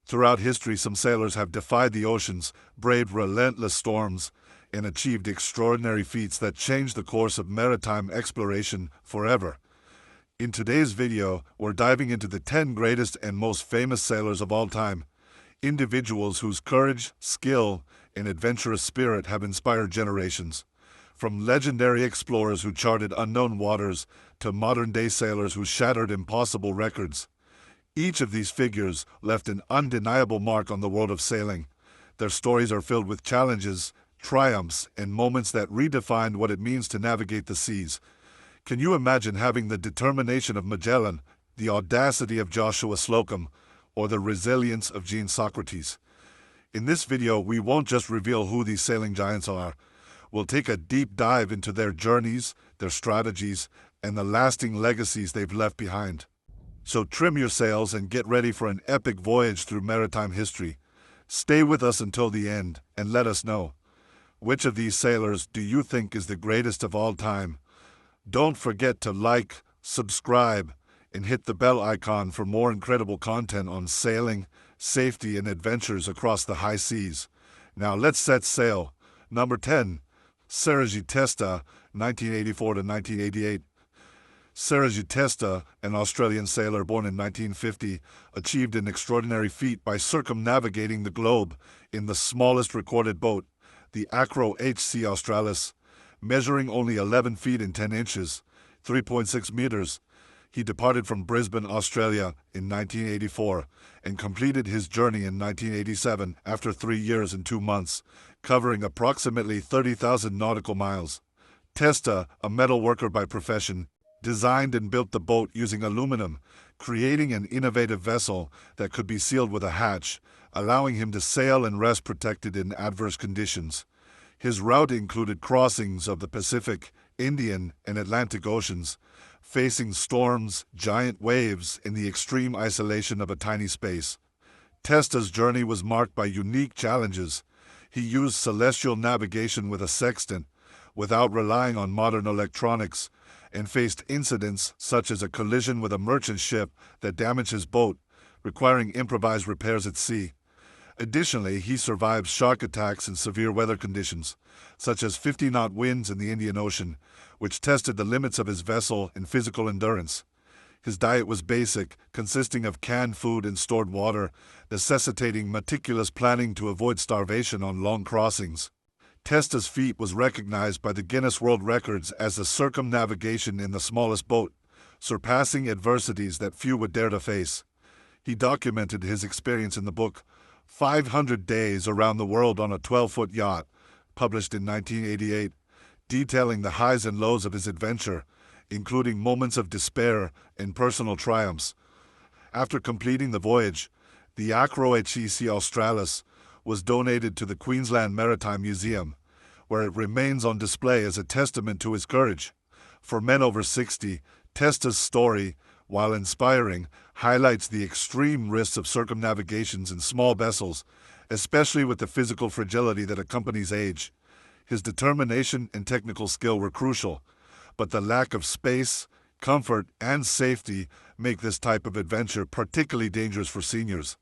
Throughout history, some sailors have defied the oceans, braved relentless storms, and achieved extraordinary feats that changed the course of maritime exploration forever. In today's video, we're diving into the 10 greatest and most famous sailors of all time, individuals whose courage, skill, and adventurous spirit have inspired generations. From legendary explorers who charted unknown waters to modern-day sailors who shattered impossible records, each of these figures left an undeniable mark on the world of sailing. Their stories are filled with challenges, triumphs, and moments that redefined what it means to navigate the seas. Can you imagine having the determination of Magellan, the audacity of Joshua Slocum, or the resilience of Socrates? In this video, we won't just reveal who these sailing giants are. We'll take a deep dive into their journeys, their strategies, and the lasting legacies they've left behind. So trim your sails and get ready for an epic voyage through maritime history. Stay with us until the end and let us know, which of these sailors do you think is the greatest of all time? Don't forget to like, subscribe, and hit the bell icon for more incredible content on sailing, safety, and adventures across the high seas. Now let's set sail. Number 10. Sergiu Testa, 1984 to 1988. Sergiu Testa, an Australian sailor born in 1950, achieved an extraordinary feat by circumnavigating the globe in the smallest recorded boat, the Acro HC Australis. Measuring only 11 feet and 10 inches, 3.6 meters, he departed from Brisbane, Australia in 1984 and completed his journey in 1987 after 3 years and 2 months, covering approximately 30,000 nautical miles. Testa, a metal worker by profession, designed and built the boat using aluminum, creating an innovative vessel that could be sealed with a hatch, allowing him to sail and rest protected in adverse conditions. His route included crossings of the Pacific, Indian, and Atlantic Oceans, facing storms, giant waves, and the extreme isolation of a tiny space. Testa's journey was marked by unique challenges. He used celestial navigation with a sextant, without relying on modern electronics, and faced incidents such as a collision with a merchant ship that damaged his boat, requiring improvised repairs at sea. Additionally, he survived shark attacks and severe weather conditions, such as 50-knot winds in the Indian Ocean, which tested the limits of his vessel and physical endurance. His diet was basic, consisting of canned food and stored water, necessitating meticulous planning to avoid starvation on long crossings. Testa's feat was recognized by the Guinness World Records as the circumnavigation in the smallest boat, surpassing adversities that few would dare to face. He documented his experience in the book 500 Days Around the World on a 12-Foot Yacht, published in 1988, detailing the highs and lows of his adventure, including moments of despair and personal triumphs. After completing the voyage, the Acro HC Australis was donated to the Queensland Maritime Museum, where it remains on display as a testament to his courage. For men over 60, Testa's story, while inspiring, highlights the extreme risks of circumnavigations in small vessels, especially with the physical fragility that accompanies age. His determination and technical skill were crucial, but the lack of space, comfort, and safety make this type of adventure particularly dangerous for seniors.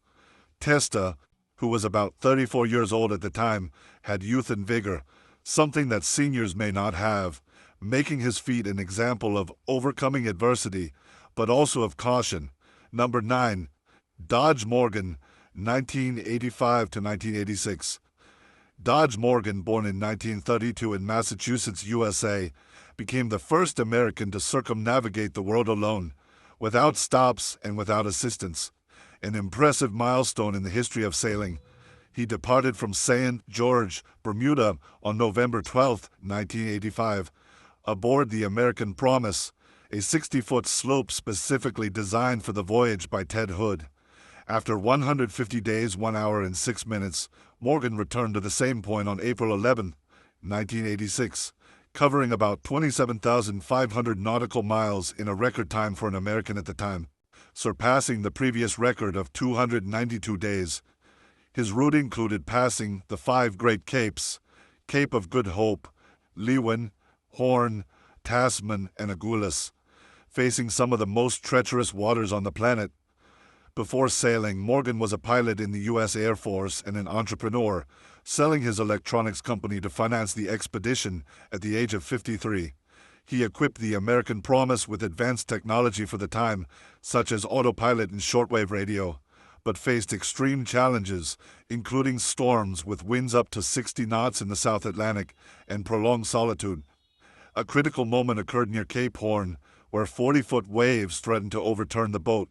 Testa, who was about 34 years old at the time, had youth and vigor, something that seniors may not have, making his feat an example of overcoming adversity, but also of caution. Number 9. Dodge Morgan, 1985 to 1986. Dodge Morgan, born in 1932 in Massachusetts, USA, became the first American to circumnavigate the world alone, without stops and without assistance. An impressive milestone in the history of sailing. He departed from St. George, Bermuda, on November 12, 1985, aboard the American Promise, a 60-foot slope specifically designed for the voyage by Ted Hood. After 150 days, 1 hour, and 6 minutes, Morgan returned to the same point on April 11, 1986, covering about 27,500 nautical miles in a record time for an American at the time, surpassing the previous record of 292 days. His route included passing the 5 Great Capes, Cape of Good Hope, Leeuwin, Horn, Tasman, and Agulhas, facing some of the most treacherous waters on the planet. Before sailing, Morgan was a pilot in the U.S. Air Force and an entrepreneur, selling his electronics company to finance the expedition at the age of 53. He equipped the American Promise with advanced technology for the time, such as autopilot and shortwave radio, but faced extreme challenges, including storms with winds up to 60 knots in the South Atlantic and prolonged solitude. A critical moment occurred near Cape Horn, where 40-foot waves threatened to overturn the boat.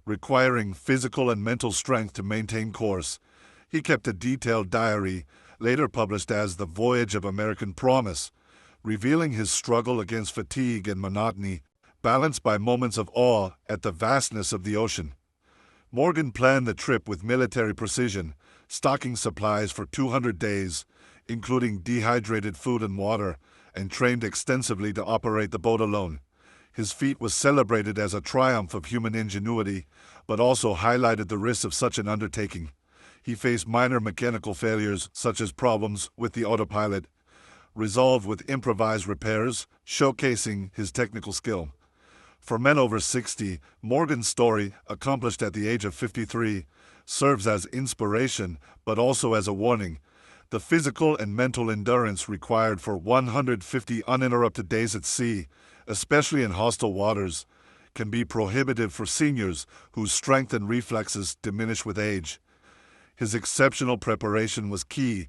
Requiring physical and mental strength to maintain course, he kept a detailed diary, later published as The Voyage of American Promise, revealing his struggle against fatigue and monotony, balanced by moments of awe at the vastness of the ocean. Morgan planned the trip with military precision, stocking supplies for 200 days, including dehydrated food and water, and trained extensively to operate the boat alone. His feat was celebrated as a triumph of human ingenuity, but also highlighted the risks of such an undertaking. He faced minor mechanical failures, such as problems with the autopilot, resolved with improvised repairs, showcasing his technical skill. For men over 60, Morgan's story, accomplished at the age of 53, serves as inspiration, but also as a warning. The physical and mental endurance required for 150 uninterrupted days at sea, especially in hostile waters, can be prohibitive for seniors whose strength and reflexes diminish with age. His exceptional preparation was key,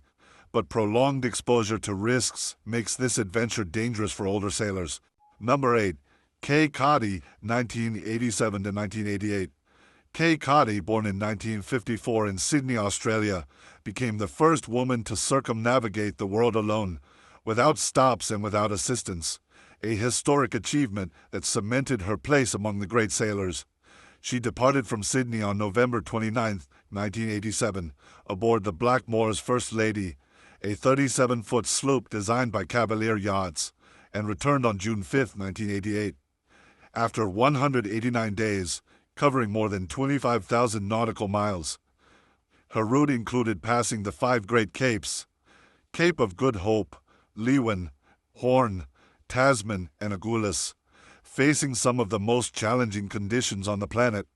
but prolonged exposure to risks makes this adventure dangerous for older sailors. Number 8. Kay Cotty, 1987 to 1988. Kay Cotty, born in 1954 in Sydney, Australia, became the first woman to circumnavigate the world alone, without stops and without assistance, a historic achievement that cemented her place among the great sailors. She departed from Sydney on November 29, 1987, aboard the Blackmore's First Lady, a 37-foot sloop designed by Cavalier Yachts, and returned on June 5, 1988. After 189 days, covering more than 25,000 nautical miles. Her route included passing the 5 Great Capes: Cape of Good Hope, Leeuwin, Horn, Tasman, and Agulhas, facing some of the most challenging conditions on the planet.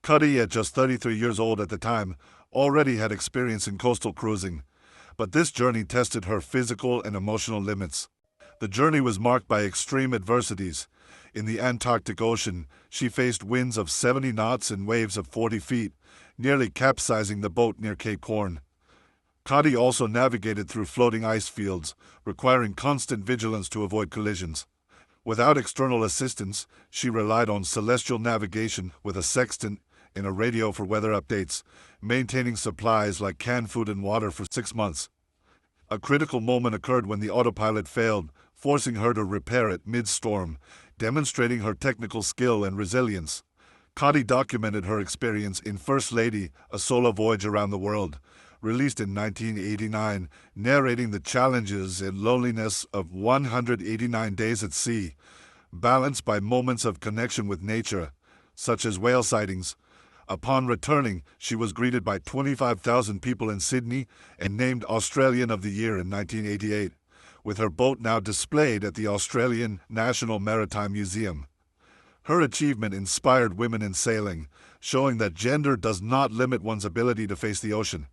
Cuddy, at just 33 years old at the time, already had experience in coastal cruising, but this journey tested her physical and emotional limits. The journey was marked by extreme adversities. In the Antarctic Ocean, she faced winds of 70 knots and waves of 40 feet, nearly capsizing the boat near Cape Horn. Cotty also navigated through floating ice fields, requiring constant vigilance to avoid collisions. Without external assistance, she relied on celestial navigation with a sextant and a radio for weather updates, maintaining supplies like canned food and water for 6 months. A critical moment occurred when the autopilot failed, forcing her to repair it mid-storm, demonstrating her technical skill and resilience. Cotty documented her experience in First Lady, a solo voyage around the world, released in 1989, narrating the challenges and loneliness of 189 days at sea, balanced by moments of connection with nature, such as whale sightings. Upon returning, she was greeted by 25,000 people in Sydney and named Australian of the Year in 1988, with her boat now displayed at the Australian National Maritime Museum. Her achievement inspired women in sailing, showing that gender does not limit one's ability to face the ocean.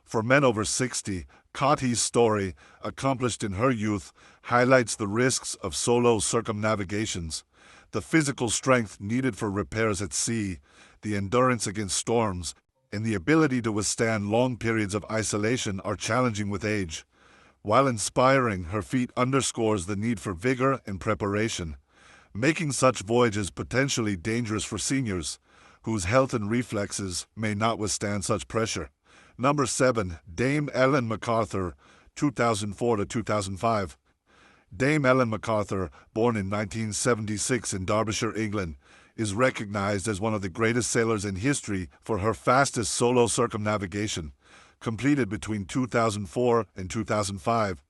For men over 60, Cotty's story, accomplished in her youth, highlights the risks of solo circumnavigations, the physical strength needed for repairs at sea, the endurance against storms, and the ability to withstand long periods of isolation are challenging with age. While inspiring, her feat underscores the need for vigor and preparation, making such voyages potentially dangerous for seniors, whose health and reflexes may not withstand such pressure. Number 7. Dame Ellen MacArthur, 2004 to 2005. Dame Ellen MacArthur, born in 1976 in Derbyshire, England, is recognized as one of the greatest sailors in history for her fastest solo circumnavigation, completed between 2004 and 2005.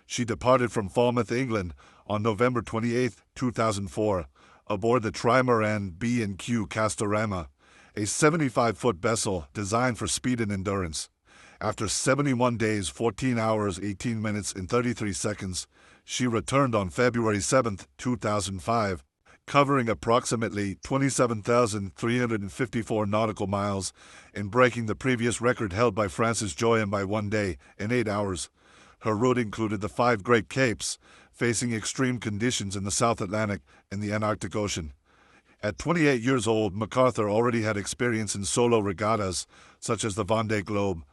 She departed from Falmouth, England, on November 28, 2004, aboard the Trimaran B&Q Castorama, a 75-foot vessel designed for speed and endurance. After 71 days, 14 hours, 18 minutes, and 33 seconds, she returned on February 7, 2005, covering approximately 27,354 nautical miles and breaking the previous record held by Frances Joyam by 1 day and 8 hours. Her route included the 5 Great Capes, facing extreme conditions in the South Atlantic and the Antarctic Ocean. At 28 years old, MacArthur already had experience in solo regattas, such as the Vendée Globe.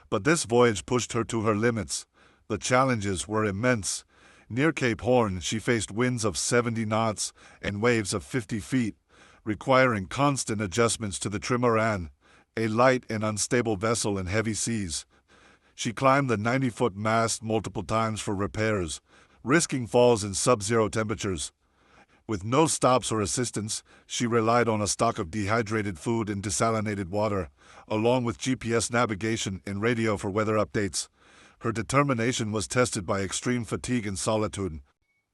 But this voyage pushed her to her limits. The challenges were immense. Near Cape Horn, she faced winds of 70 knots and waves of 50 feet, requiring constant adjustments to the trimaran, a light and unstable vessel in heavy seas. She climbed the 90-foot mast multiple times for repairs, risking falls in sub-zero temperatures. With no stops or assistance, she relied on a stock of dehydrated food and desalinated water, along with GPS navigation and radio for weather updates. Her determination was tested by extreme fatigue and solitude,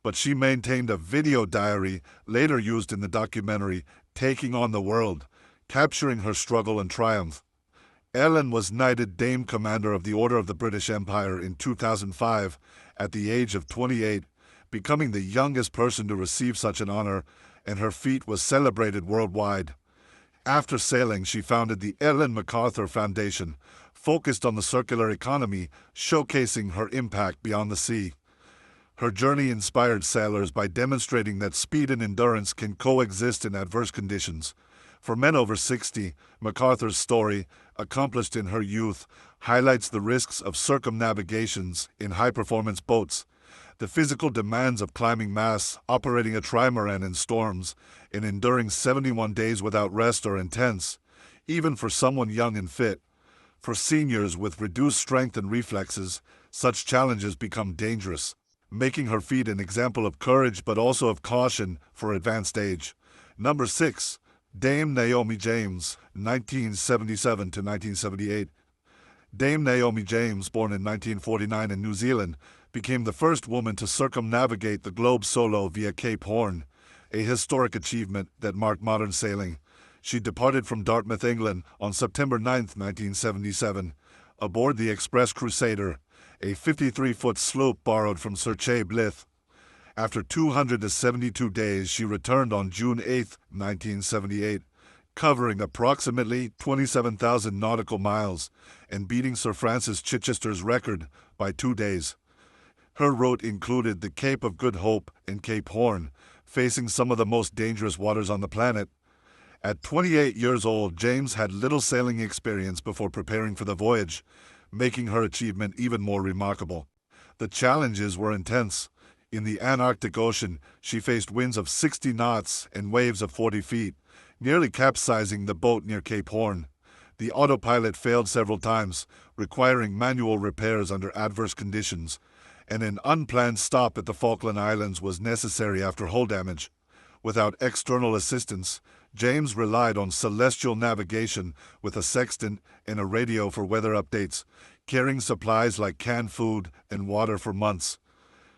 but she maintained a video diary later used in the documentary Taking on the World, capturing her struggle and triumph. Ellen was knighted Dame Commander of the Order of the British Empire in 2005 at the age of 28, becoming the youngest person to receive such an honor, and her feat was celebrated worldwide. After sailing, she founded the Ellen MacArthur Foundation, focused on the circular economy, showcasing her impact beyond the sea. Her journey inspired sailors by demonstrating that speed and endurance can coexist in adverse conditions. For men over 60, MacArthur's story, accomplished in her youth, highlights the risks of circumnavigations in high-performance boats, the physical demands of climbing masts, operating a trimaran in storms, and enduring 71 days without rest are intense, even for someone young and fit. For seniors with reduced strength and reflexes, such challenges become dangerous, making her feat an example of courage but also of caution for advanced age. Number 6. Dame Naomi James, 1977 to 1978. Dame Naomi James, born in 1949 in New Zealand, became the first woman to circumnavigate the globe solo via Cape Horn, a historic achievement that marked modern sailing. She departed from Dartmouth, England on September 9, 1977, aboard the Express Crusader, a 53-foot sloop borrowed from Sir Che Blyth. After 272 days, she returned on June 8, 1978, covering approximately 27,000 nautical miles and beating Sir Francis Chichester's record by 2 days. Her route included the Cape of Good Hope and Cape Horn, facing some of the most dangerous waters on the planet. At 28 years old, James had little sailing experience before preparing for the voyage, making her achievement even more remarkable. The challenges were intense. In the Antarctic Ocean, she faced winds of 60 knots and waves of 40 feet, nearly capsizing the boat near Cape Horn. The autopilot failed several times, requiring manual repairs under adverse conditions, and an unplanned stop at the Falkland Islands was necessary after hull damage. Without external assistance, James relied on celestial navigation with a sextant and a radio for weather updates, carrying supplies like canned food and water for months.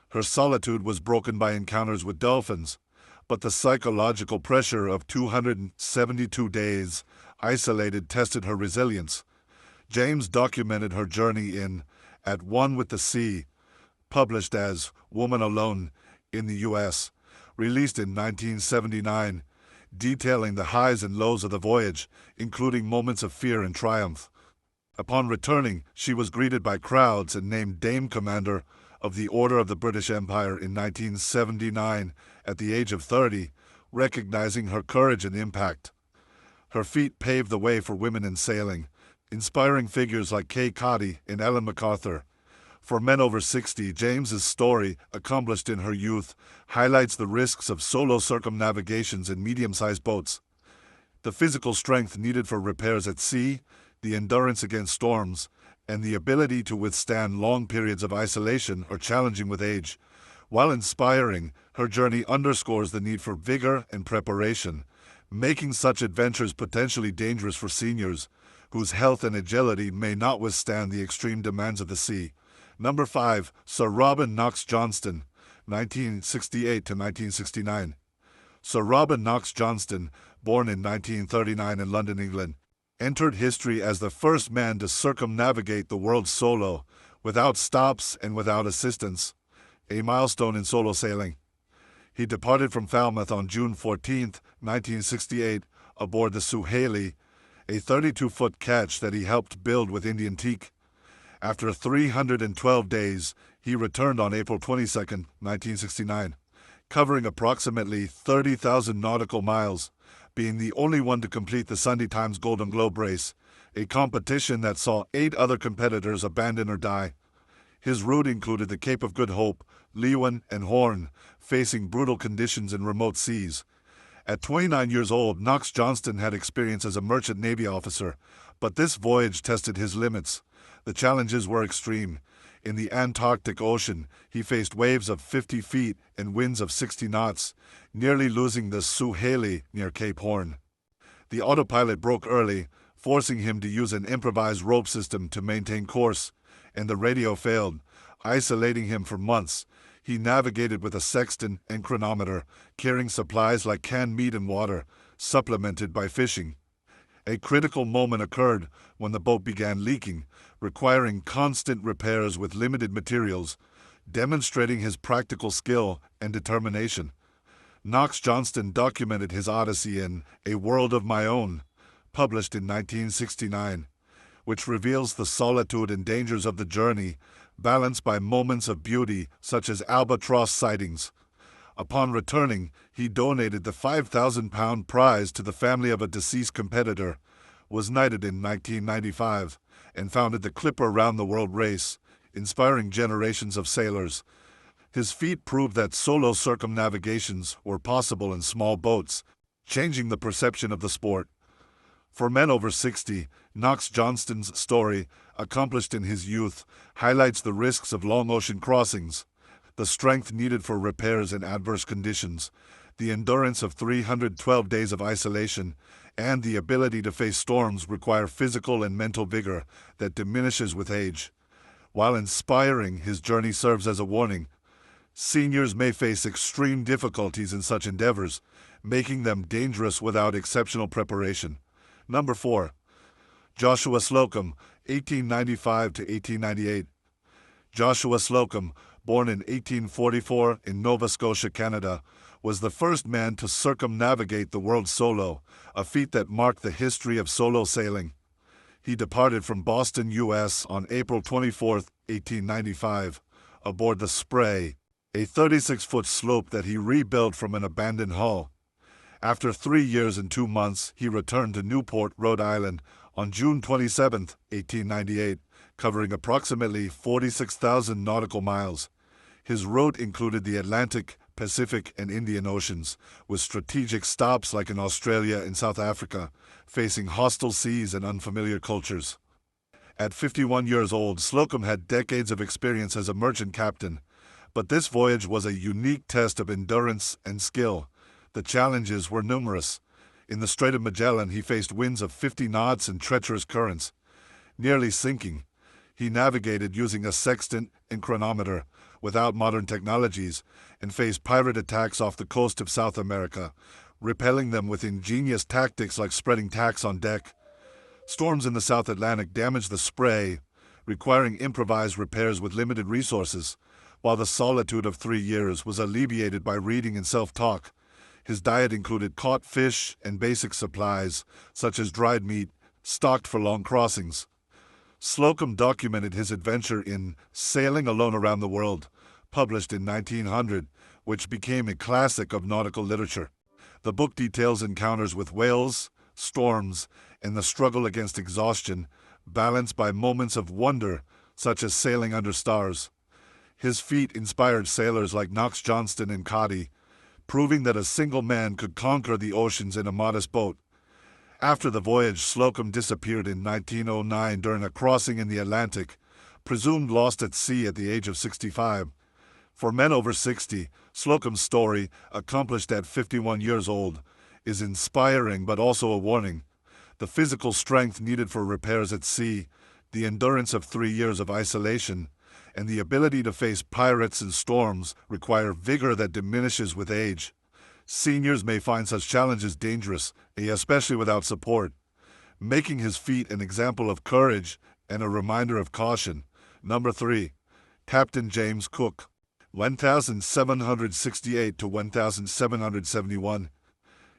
Her solitude was broken by encounters with dolphins, but the psychological pressure of 272 days isolated tested her resilience. James documented her journey in At One with the Sea, published as Woman Alone in the U.S., released in 1979, detailing the highs and lows of the voyage, including moments of fear and triumph. Upon returning, she was greeted by crowds and named Dame Commander of the Order of the British Empire in 1979 at the age of 30, recognizing her courage and impact. Her feat paved the way for women in sailing, inspiring figures like Kay Cotty and Ellen MacArthur. For men over 60, James's story, accomplished in her youth, highlights the risks of solo circumnavigations in medium-sized boats. The physical strength needed for repairs at sea, the endurance against storms, and the ability to withstand long periods of isolation are challenging with age. While inspiring, her journey underscores the need for vigor and preparation, making such adventures potentially dangerous for seniors, whose health and agility may not withstand the extreme demands of the sea. Number 5. Sir Robin Knox-Johnston, 1968 to 1969. Sir Robin Knox-Johnston, born in 1939 in London, England, entered history as the first man to circumnavigate the world solo, without stops and without assistance, a milestone in solo sailing. He departed from Falmouth on June 14, 1968, aboard the Suhaili, a 32-foot ketch that he helped build with Indian teak. After 312 days, he returned on April 22, 1969, covering approximately 30,000 nautical miles, being the only one to complete the Sunday Times Golden Globe race, a competition that saw 8 other competitors abandon or die. His route included the Cape of Good Hope, Leeuwin, and Horn, facing brutal conditions in remote seas. At 29 years old, Knox Johnston had experience as a merchant Navy officer, but this voyage tested his limits. The challenges were extreme. In the Antarctic Ocean, he faced waves of 50 feet and winds of 60 knots, nearly losing the Suhaili near Cape Horn. The autopilot broke early, forcing him to use an improvised rope system to maintain course, and the radio failed, isolating him for months. He navigated with a sextant and chronometer, carrying supplies like canned meat and water, supplemented by fishing. A critical moment occurred when the boat began leaking, requiring constant repairs with limited materials, demonstrating his practical skill and determination. Knox Johnston documented his odyssey in A World of My Own, published in 1969, which reveals the solitude and dangers of the journey, balanced by moments of beauty such as albatross sightings. Upon returning, he donated the 5,000-pound prize to the family of a deceased competitor, was knighted in 1995, and founded the Clipper Round the World race, inspiring generations of sailors. His feat proved that solo circumnavigations were possible in small boats, changing the perception of the sport. For men over 60, Knox Johnston's story, accomplished in his youth, highlights the risks of long ocean crossings, the strength needed for repairs in adverse conditions, the endurance of 312 days of isolation, and the ability to face storms require physical and mental vigor that diminishes with age. While inspiring, his journey serves as a warning. Seniors may face extreme difficulties in such endeavors, making them dangerous without exceptional preparation. Number 4. Joshua Slocum, 1895 to 1898. Joshua Slocum, born in 1844 in Nova Scotia, Canada, was the first man to circumnavigate the world solo, a feat that marked the history of solo sailing. He departed from Boston, U.S. on April 24, 1895, aboard the Spray, a 36-foot slope that he rebuilt from an abandoned hull. After 3 years and 2 months, he returned to Newport, Rhode Island, on June 27, 1898, covering approximately 46,000 nautical miles. His route included the Atlantic, Pacific, and Indian Oceans, with strategic stops like in Australia and South Africa, facing hostile seas and unfamiliar cultures. At 51 years old, Slocum had decades of experience as a merchant captain, but this voyage was a unique test of endurance and skill. The challenges were numerous. In the Strait of Magellan, he faced winds of 50 knots and treacherous currents. Nearly sinking, he navigated using a sextant and chronometer, without modern technologies, and faced pirate attacks off the coast of South America, repelling them with ingenious tactics like spreading tacks on deck. Storms in the South Atlantic damaged the Spray, requiring improvised repairs with limited resources, while the solitude of 3 years was alleviated by reading and self-talk. His diet included caught fish and basic supplies, such as dried meat, stocked for long crossings. Slocum documented his adventure in Sailing Alone Around the World, published in 1900, which became a classic of nautical literature. The book details encounters with whales, storms, and the struggle against exhaustion, balanced by moments of wonder, such as sailing under stars. His feat inspired sailors like Knox Johnston and Cody, proving that a single man could conquer the oceans in a modest boat. After the voyage, Slocum disappeared in 1909 during a crossing in the Atlantic, presumed lost at sea at the age of 65. For men over 60, Slocum's story, accomplished at 51 years old, is inspiring but also a warning. The physical strength needed for repairs at sea, the endurance of 3 years of isolation, and the ability to face pirates and storms require vigor that diminishes with age. Seniors may find such challenges dangerous, especially without support, making his feat an example of courage and a reminder of caution. Number 3. Captain James Cook. 1768 to 1771.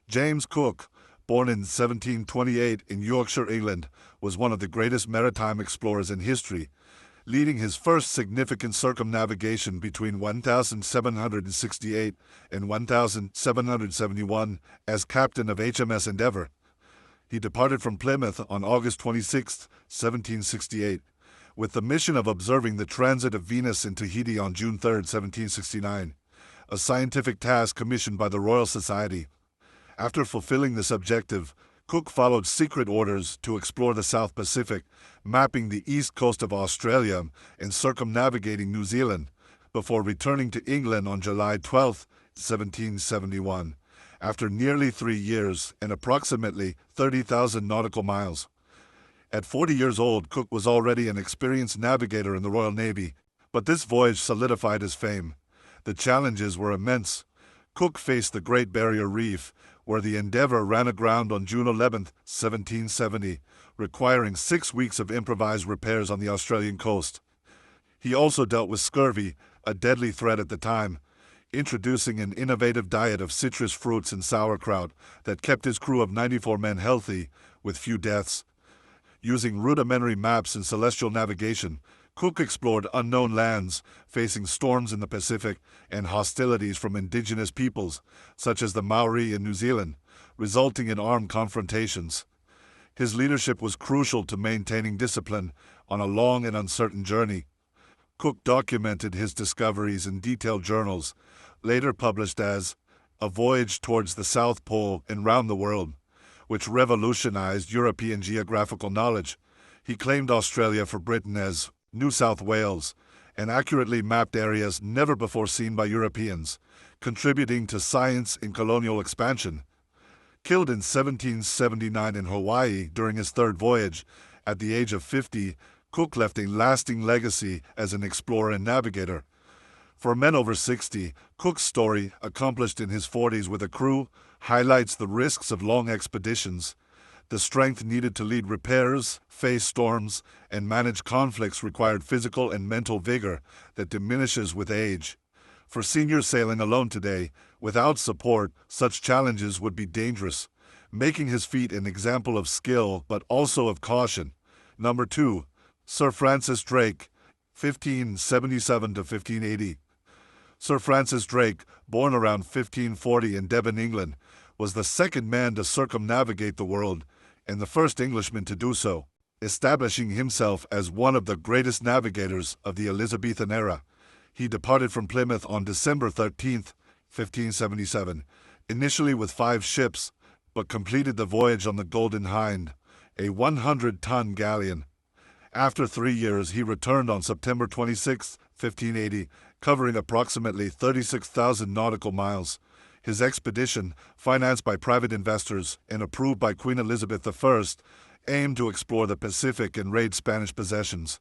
James Cook, born in 1728 in Yorkshire, England, was one of the greatest maritime explorers in history, leading his first significant circumnavigation between 1768 and 1771 as captain of HMS Endeavour. He departed from Plymouth on August 26, 1768, with the mission of observing the transit of Venus in Tahiti on June 3, 1769, a scientific task commissioned by the Royal Society. After fulfilling this objective, Cook followed secret orders to explore the South Pacific, mapping the east coast of Australia and circumnavigating New Zealand, before returning to England on July 12, 1771, after nearly 3 years and approximately 30,000 nautical miles. At 40 years old, Cook was already an experienced navigator in the Royal Navy, but this voyage solidified his fame. The challenges were immense. Cook faced the Great Barrier Reef, where the Endeavour ran aground on June 11, 1770, requiring 6 weeks of improvised repairs on the Australian coast. He also dealt with scurvy, a deadly threat at the time, introducing an innovative diet of citrus fruits and sauerkraut that kept his crew of 94 men healthy, with few deaths. Using rudimentary maps and celestial navigation, Cook explored unknown lands, facing storms in the Pacific and hostilities from indigenous peoples, such as the Maori in New Zealand, resulting in armed confrontations. His leadership was crucial to maintaining discipline on a long and uncertain journey. Cook documented his discoveries in detailed journals, later published as A Voyage Towards the South Pole and Round the World, which revolutionized European geographical knowledge. He claimed Australia for Britain as New South Wales, and accurately mapped areas never before seen by Europeans, contributing to science in colonial expansion. Killed in 1779 in Hawaii during his third voyage, at the age of 50, Cook left a lasting legacy as an explorer and navigator. For men over 60, Cook's story, accomplished in his 40s with a crew, highlights the risks of long expeditions. The strength needed to lead repairs, face storms, and manage conflicts required physical and mental vigor that diminishes with age. For seniors sailing alone today, without support, such challenges would be dangerous, making his feat an example of skill but also of caution. Number 2. Sir Francis Drake, 1577 to 1580. Sir Francis Drake, born around 1540 in Devon, England, was the second man to circumnavigate the world and the first Englishman to do so, establishing himself as one of the greatest navigators of the Elizabethan era. He departed from Plymouth on December 13, 1577, initially with 5 ships, but completed the voyage on the Golden Hind, a 100-ton galleon. After 3 years, he returned on September 26, 1580, covering approximately 36,000 nautical miles. His expedition, financed by private investors and approved by Queen Elizabeth I, aimed to explore the Pacific and raid Spanish possessions.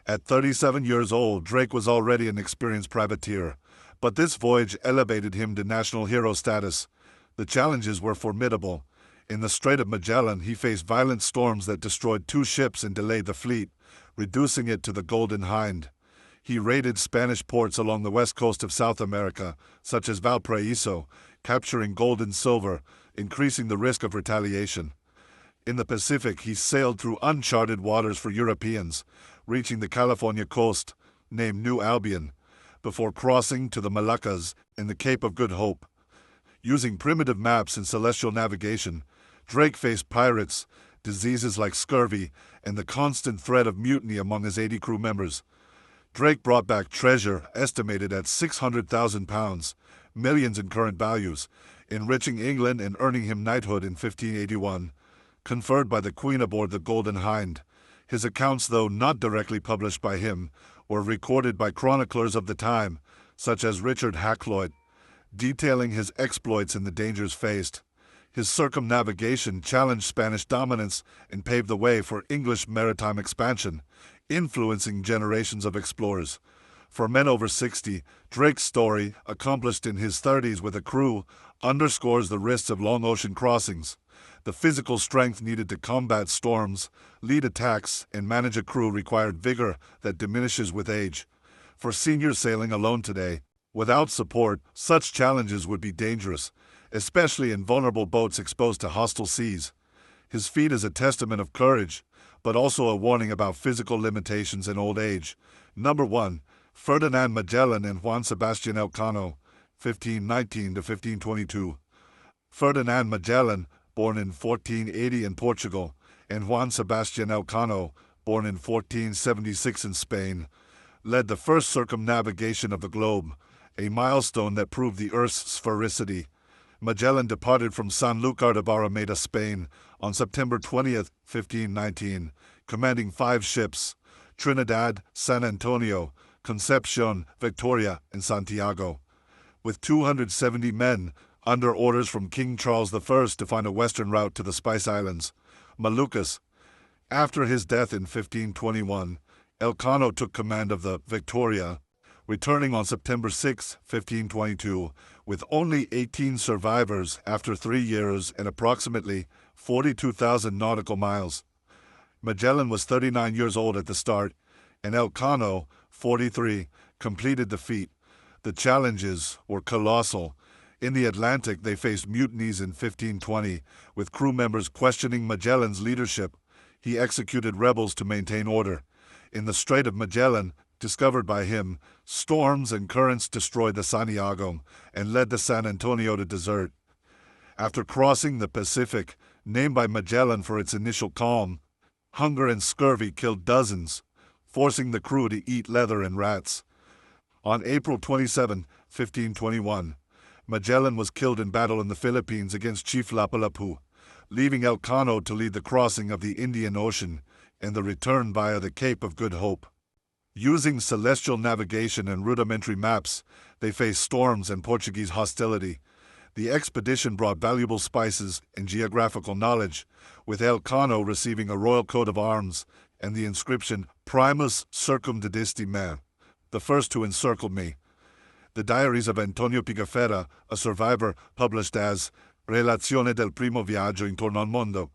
At 37 years old, Drake was already an experienced privateer, but this voyage elevated him to national hero status. The challenges were formidable. In the Strait of Magellan, he faced violent storms that destroyed 2 ships and delayed the fleet, reducing it to the Golden Hind. He raided Spanish ports along the west coast of South America, such as Valparaiso, capturing gold and silver, increasing the risk of retaliation. In the Pacific, he sailed through uncharted waters for Europeans, reaching the California coast, named New Albion, before crossing to the Moluccas and the Cape of Good Hope. Using primitive maps and celestial navigation, Drake faced pirates, diseases like scurvy, and the constant threat of mutiny among his 80 crew members. Drake brought back treasure estimated at £600,000, millions in current values, enriching England and earning him knighthood in 1581, conferred by the Queen aboard the Golden Hind. His accounts, though not directly published by him, were recorded by chroniclers of the time, such as Richard Hakluyt, detailing his exploits and the dangers faced. His circumnavigation challenged Spanish dominance and paved the way for English maritime expansion, influencing generations of explorers. For men over 60, Drake's story, accomplished in his 30s with a crew, underscores the risks of long ocean crossings. The physical strength needed to combat storms, lead attacks, and manage a crew required vigor that diminishes with age. For seniors sailing alone today, Without support, such challenges would be dangerous, especially in vulnerable boats exposed to hostile seas. His feat is a testament of courage, but also a warning about physical limitations in old age. Number 1. Ferdinand Magellan and Juan Sebastian Elcano, 1519 to 1522. Ferdinand Magellan, born in 1480 in Portugal, and Juan Sebastian Elcano, born in 1476 in Spain, led the first circumnavigation of the globe, a milestone that proved the Earth's sphericity. Magellan departed from Sanlúcar de Barrameda, Spain, on September 20th, 1519, commanding 5 ships: Trinidad, San Antonio, Concepcion, Victoria, and Santiago. With 270 men, under orders from King Charles I to find a western route to the Spice Islands, Moluccas. After his death in 1521, Elcano took command of the Victoria, returning on September 6, 1522, with only 18 survivors after 3 years and approximately 42,000 nautical miles. Magellan was 39 years old at the start, and Elcano, 43, completed the feat. The challenges were colossal. In the Atlantic, they faced mutinies in 1520, with crew members questioning Magellan's leadership. He executed rebels to maintain order. In the Strait of Magellan, discovered by him, storms and currents destroyed the Santiago and led the San Antonio to desert. After crossing the Pacific, named by Magellan for its initial calm, hunger and scurvy killed dozens, forcing the crew to eat leather and rats. On April 27, 1521, Magellan was killed in battle in the Philippines against Chief Lapu-Lapu, leaving Elcano to lead the crossing of the Indian Ocean and the return via the Cape of Good Hope. Using celestial navigation and rudimentary maps, they faced storms and Portuguese hostility. The expedition brought valuable spices and geographical knowledge, with Elcano receiving a royal coat of arms and the inscription Primus Circumdediste Me, the first who encircled me. The diaries of Antonio Pigafetta, a survivor, published as Relazione del primo viaggio intorno al mondo,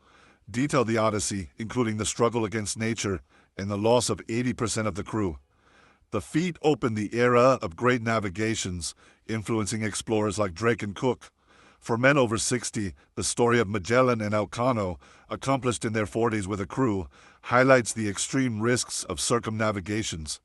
detail the Odyssey, including the struggle against nature and the loss of 80% of the crew. The feat opened the era of great navigations, influencing explorers like Drake and Cook. For men over 60, the story of Magellan and Elcano, accomplished in their 40s with a crew, highlights the extreme risks of circumnavigations,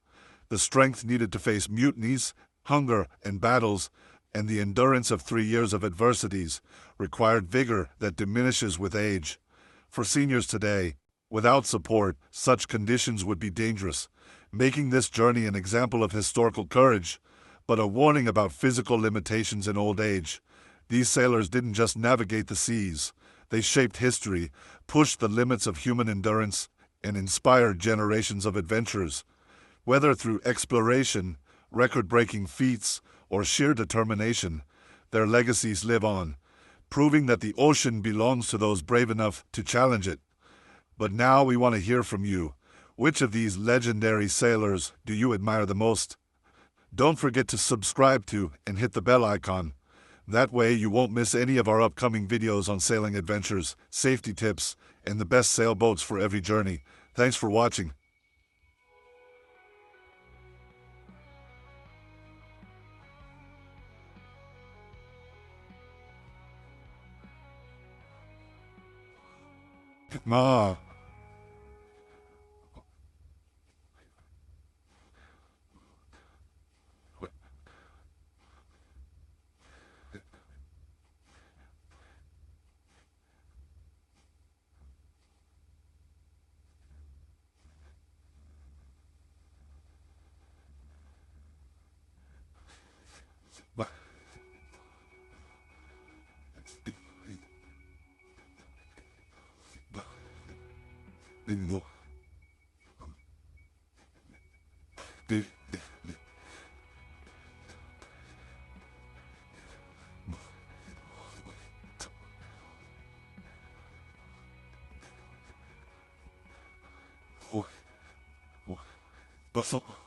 the strength needed to face mutinies, hunger, and battles, and the endurance of 3 years of adversities, required vigor that diminishes with age. For seniors today, without support, such conditions would be dangerous, making this journey an example of historical courage, but a warning about physical limitations in old age. These sailors didn't just navigate the seas, they shaped history, pushed the limits of human endurance, and inspired generations of adventurers. Whether through exploration, record-breaking feats, or sheer determination, their legacies live on, proving that the ocean belongs to those brave enough to challenge it. But now we want to hear from you. Which of these legendary sailors do you admire the most? Don't forget to subscribe to and hit the bell icon. That way you won't miss any of our upcoming videos on sailing adventures, safety tips, and the best sailboats for every journey. Thanks for watching. Ma. Pasó.